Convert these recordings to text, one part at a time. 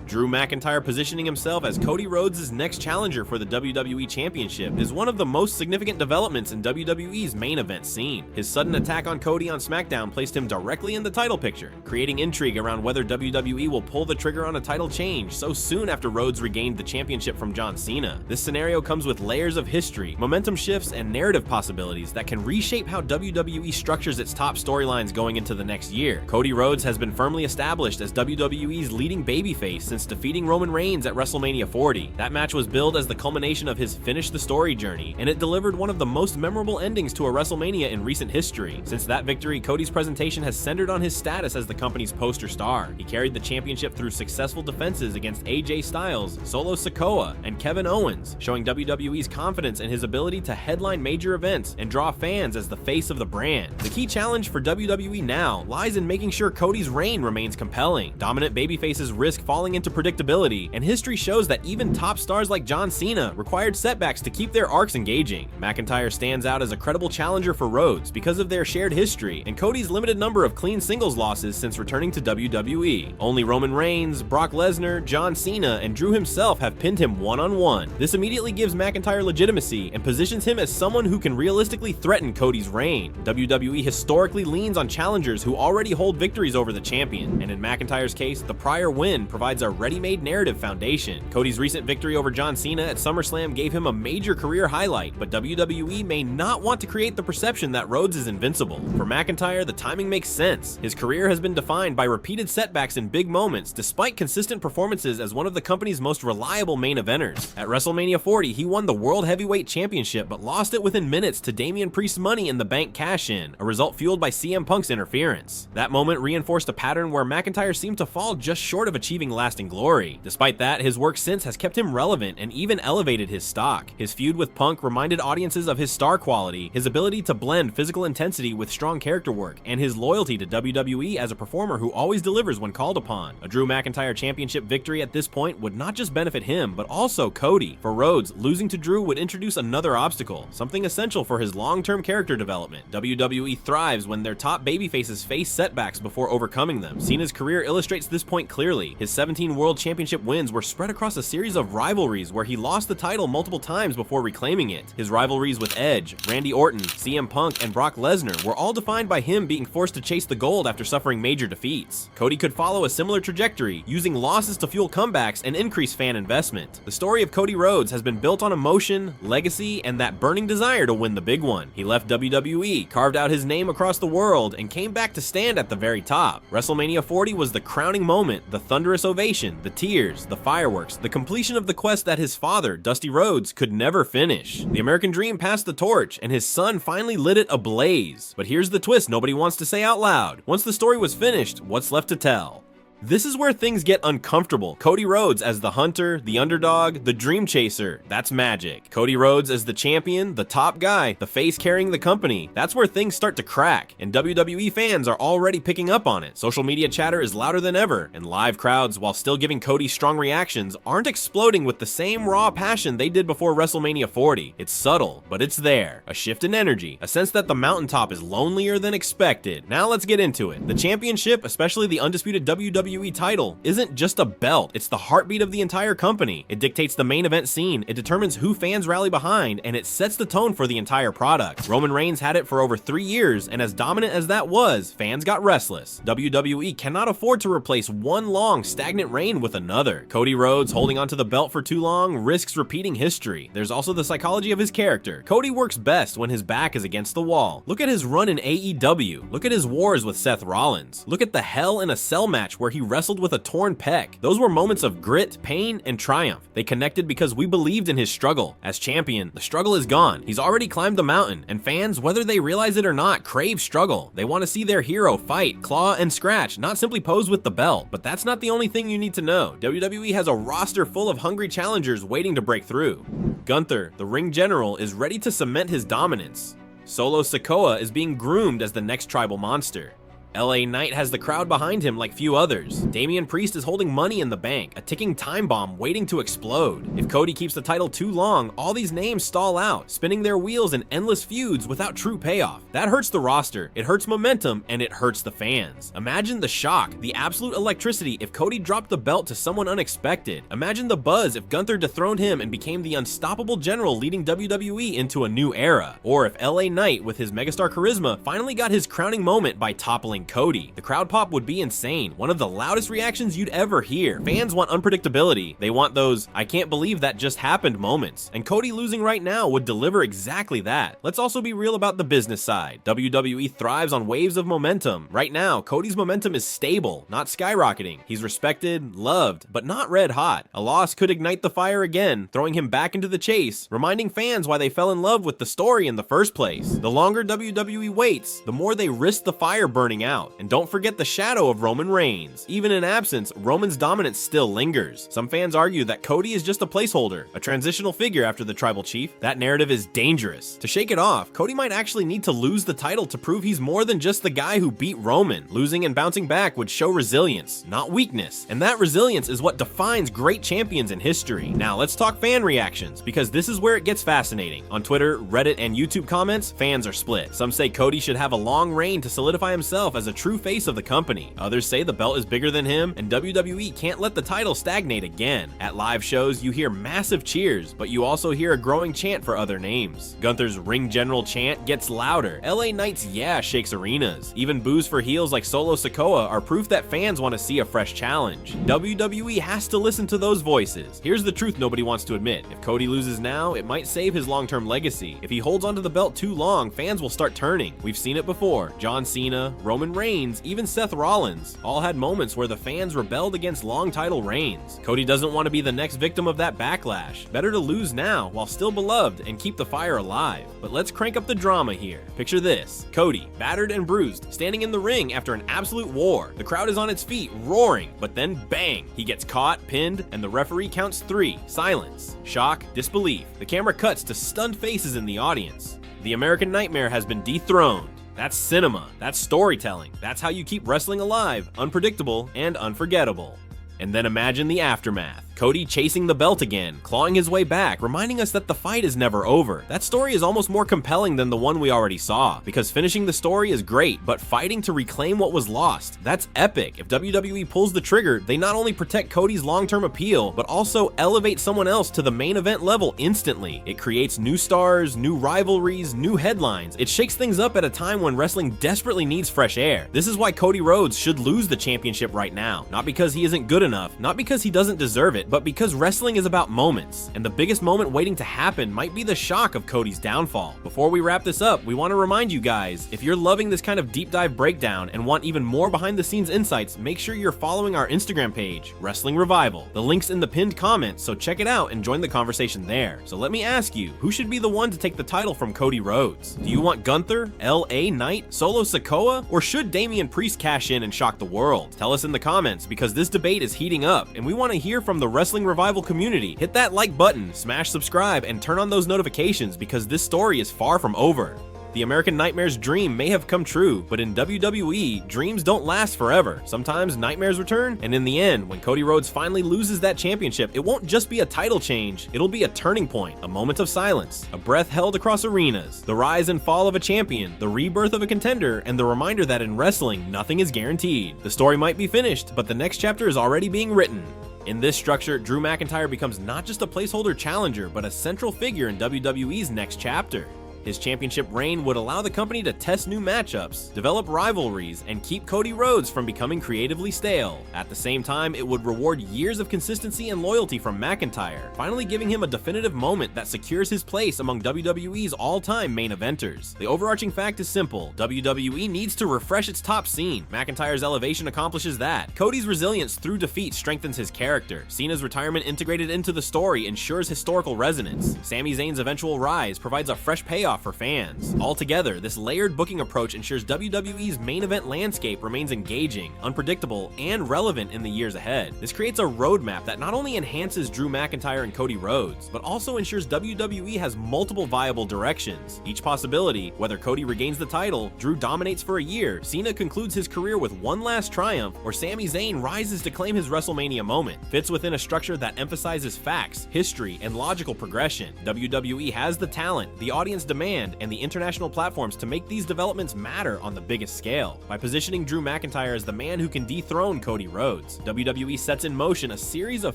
Drew McIntyre positioning himself as Cody Rhodes' next challenger for the WWE Championship is one of the most significant developments in WWE's main event scene. His sudden attack on Cody on SmackDown placed him directly in the title picture, creating intrigue around whether WWE will pull the trigger on a title change so soon after Rhodes regained the championship from John Cena. This scenario comes with layers of history, momentum shifts, and narrative possibilities that can reshape how WWE structures its top storylines going into the next year. Cody Rhodes has been firmly established as WWE's leading babyface since defeating Roman Reigns at WrestleMania 40. That match was billed as the culmination of his finish the story journey, and it delivered one of the most memorable endings to a WrestleMania in recent history. Since that victory, Cody's presentation has centered on his status as the company's poster star. He carried the championship through successful defenses against AJ Styles, Solo Sikoa, and Kevin Owens, showing WWE's confidence in his ability to headline major events and draw fans as the face of the brand. The key challenge for WWE now lies in making sure Cody's reign remains compelling. Dominant babyfaces risk falling into predictability, and history shows that even top stars like John Cena required setbacks to keep their arcs engaging. McIntyre stands out as a credible challenger for Rhodes because of their shared history and Cody's limited number of clean singles losses since returning to WWE. Only Roman Reigns, Brock Lesnar, John Cena, and Drew himself have pinned him one-on-one. This immediately gives McIntyre legitimacy and positions him as someone who can realistically threaten Cody's reign. WWE historically leans on challengers who already hold victories over the champion, and in McIntyre's case, the prior win provides a ready-made narrative foundation. Cody's recent victory over John Cena at SummerSlam gave him a major career highlight, but WWE may not want to create the perception that Rhodes is invincible. For McIntyre, the timing makes sense. His career has been defined by repeated setbacks in big moments, despite consistent performances as one of the company's most reliable main eventers. At WrestleMania 40, he won the World Heavyweight Championship, but lost it within minutes to Damian Priest's Money in the Bank cash-in, a result fueled by CM Punk's interference. That moment reinforced a pattern where McIntyre seemed to fall just short of achieving lasting glory. Despite that, his work since has kept him relevant and even elevated his stock. His feud with Punk reminded audiences of his star quality, his ability to blend physical intensity with strong character work, and his loyalty to WWE as a performer who always delivers when called upon. A Drew McIntyre championship victory at this point would not just benefit him, but also Cody. For Rhodes, losing to Drew would introduce another obstacle, something essential for his long-term character development. WWE thrives when their top babyfaces face setbacks before overcoming them. Cena's career illustrates this point clearly. His 17 World Championship wins were spread across a series of rivalries where he lost the title multiple times before reclaiming it. His rivalries with Edge, Randy Orton, CM Punk, and Brock Lesnar were all defined by him being forced to chase the gold after suffering major defeats. Cody could follow a similar trajectory, using losses to fuel comebacks and increase fan investment. The story of Cody Rhodes has been built on emotion, legacy, and that burning desire to win the big one. He left WWE, carved out his name across the world, and came back to stand at the very top. WrestleMania 40 was the crowning moment, the thunderous ovation, the tears, the fireworks, the completion of the quest that his father, Dusty Rhodes, could never finish. The American dream passed the torch, and his son finally lit it ablaze. But here's the twist nobody wants to say out loud. Once the story was finished, what's left to tell? This is where things get uncomfortable. Cody Rhodes as the hunter, the underdog, the dream chaser. That's magic. Cody Rhodes as the champion, the top guy, the face carrying the company. That's where things start to crack, and WWE fans are already picking up on it. Social media chatter is louder than ever, and live crowds, while still giving Cody strong reactions, aren't exploding with the same raw passion they did before WrestleMania 40. It's subtle, but it's there. A shift in energy, a sense that the mountaintop is lonelier than expected. Now let's get into it. The championship, especially the undisputed WWE title, isn't just a belt, it's the heartbeat of the entire company. It dictates the main event scene, it determines who fans rally behind, and it sets the tone for the entire product. Roman Reigns had it for over 3 years, and as dominant as that was, fans got restless. WWE cannot afford to replace one long, stagnant reign with another. Cody Rhodes holding onto the belt for too long risks repeating history. There's also the psychology of his character. Cody works best when his back is against the wall. Look at his run in AEW. Look at his wars with Seth Rollins. Look at the Hell in a Cell match where he wrestled with a torn pec. Those were moments of grit, pain, and triumph. They connected because we believed in his struggle. As champion, the struggle is gone. He's already climbed the mountain, and fans, whether they realize it or not, crave struggle. They want to see their hero fight, claw, and scratch, not simply pose with the belt. But that's not the only thing you need to know. WWE has a roster full of hungry challengers waiting to break through. Gunther, the ring general, is ready to cement his dominance. Solo Sikoa is being groomed as the next tribal monster. LA Knight has the crowd behind him like few others. Damian Priest is holding money in the bank, a ticking time bomb waiting to explode. If Cody keeps the title too long, all these names stall out, spinning their wheels in endless feuds without true payoff. That hurts the roster, it hurts momentum, and it hurts the fans. Imagine the shock, the absolute electricity if Cody dropped the belt to someone unexpected. Imagine the buzz if Gunther dethroned him and became the unstoppable general leading WWE into a new era. Or if LA Knight, with his megastar charisma, finally got his crowning moment by toppling Cody. The crowd pop would be insane, one of the loudest reactions you'd ever hear. Fans want unpredictability, they want those "I can't believe that just happened" moments, and Cody losing right now would deliver exactly that. Let's also be real about the business side. WWE thrives on waves of momentum. Right now, Cody's momentum is stable, not skyrocketing. He's respected, loved, but not red hot. A loss could ignite the fire again, throwing him back into the chase, reminding fans why they fell in love with the story in the first place. The longer WWE waits, the more they risk the fire burning out. And don't forget the shadow of Roman Reigns. Even in absence, Roman's dominance still lingers. Some fans argue that Cody is just a placeholder, a transitional figure after the tribal chief. That narrative is dangerous. To shake it off, Cody might actually need to lose the title to prove he's more than just the guy who beat Roman. Losing and bouncing back would show resilience, not weakness. And that resilience is what defines great champions in history. Now let's talk fan reactions, because this is where it gets fascinating. On Twitter, Reddit, and YouTube comments, fans are split. Some say Cody should have a long reign to solidify himself as a true face of the company. Others say the belt is bigger than him, and WWE can't let the title stagnate again. At live shows, you hear massive cheers, but you also hear a growing chant for other names. Gunther's Ring General chant gets louder. LA Knight's "yeah" shakes arenas. Even boos for heels like Solo Sikoa are proof that fans want to see a fresh challenge. WWE has to listen to those voices. Here's the truth nobody wants to admit. If Cody loses now, it might save his long-term legacy. If he holds onto the belt too long, fans will start turning. We've seen it before. John Cena, Roman Reigns, even Seth Rollins all had moments where the fans rebelled against long title reigns. Cody doesn't want to be the next victim of that backlash. Better to lose now while still beloved and keep the fire alive. But let's crank up the drama here. Picture this: Cody, battered and bruised, standing in the ring after an absolute war. The crowd is on its feet, roaring, but then bang! He gets caught, pinned, and the referee counts 3. Silence. Shock, disbelief. The camera cuts to stunned faces in the audience. The American Nightmare has been dethroned. That's cinema, that's storytelling, that's how you keep wrestling alive, unpredictable, and unforgettable. And then imagine the aftermath. Cody chasing the belt again, clawing his way back, reminding us that the fight is never over. That story is almost more compelling than the one we already saw, because finishing the story is great, but fighting to reclaim what was lost, that's epic. If WWE pulls the trigger, they not only protect Cody's long-term appeal, but also elevate someone else to the main event level instantly. It creates new stars, new rivalries, new headlines. It shakes things up at a time when wrestling desperately needs fresh air. This is why Cody Rhodes should lose the championship right now. Not because he isn't good enough, not because he doesn't deserve it, but because wrestling is about moments, and the biggest moment waiting to happen might be the shock of Cody's downfall. Before we wrap this up, we want to remind you guys, if you're loving this kind of deep dive breakdown and want even more behind the scenes insights, make sure you're following our Instagram page, Wrestling Revival. The link's in the pinned comment, so check it out and join the conversation there. So let me ask you, who should be the one to take the title from Cody Rhodes? Do you want Gunther, LA Knight, Solo Sikoa, or should Damian Priest cash in and shock the world? Tell us in the comments, because this debate is heating up, and we want to hear from the Wrestling Revival community. Hit that like button, smash subscribe, and turn on those notifications, because this story is far from over. The American Nightmare's dream may have come true, but in WWE, dreams don't last forever. Sometimes nightmares return, and in the end, when Cody Rhodes finally loses that championship, it won't just be a title change, it'll be a turning point, a moment of silence, a breath held across arenas, the rise and fall of a champion, the rebirth of a contender, and the reminder that in wrestling, nothing is guaranteed. The story might be finished, but the next chapter is already being written. In this structure, Drew McIntyre becomes not just a placeholder challenger, but a central figure in WWE's next chapter. His championship reign would allow the company to test new matchups, develop rivalries, and keep Cody Rhodes from becoming creatively stale. At the same time, it would reward years of consistency and loyalty from McIntyre, finally giving him a definitive moment that secures his place among WWE's all-time main eventers. The overarching fact is simple: WWE needs to refresh its top scene. McIntyre's elevation accomplishes that. Cody's resilience through defeat strengthens his character. Cena's retirement integrated into the story ensures historical resonance. Sami Zayn's eventual rise provides a fresh payoff payoff for fans. Altogether, this layered booking approach ensures WWE's main event landscape remains engaging, unpredictable, and relevant in the years ahead. This creates a roadmap that not only enhances Drew McIntyre and Cody Rhodes, but also ensures WWE has multiple viable directions. Each possibility, whether Cody regains the title, Drew dominates for a year, Cena concludes his career with one last triumph, or Sami Zayn rises to claim his WrestleMania moment, fits within a structure that emphasizes facts, history, and logical progression. WWE has the talent, the audience demand, and the international platforms to make these developments matter on the biggest scale. By positioning Drew McIntyre as the man who can dethrone Cody Rhodes, WWE sets in motion a series of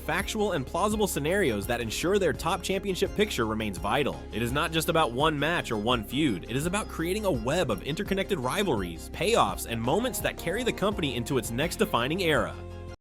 factual and plausible scenarios that ensure their top championship picture remains vital. It is not just about one match or one feud, it is about creating a web of interconnected rivalries, payoffs, and moments that carry the company into its next defining era.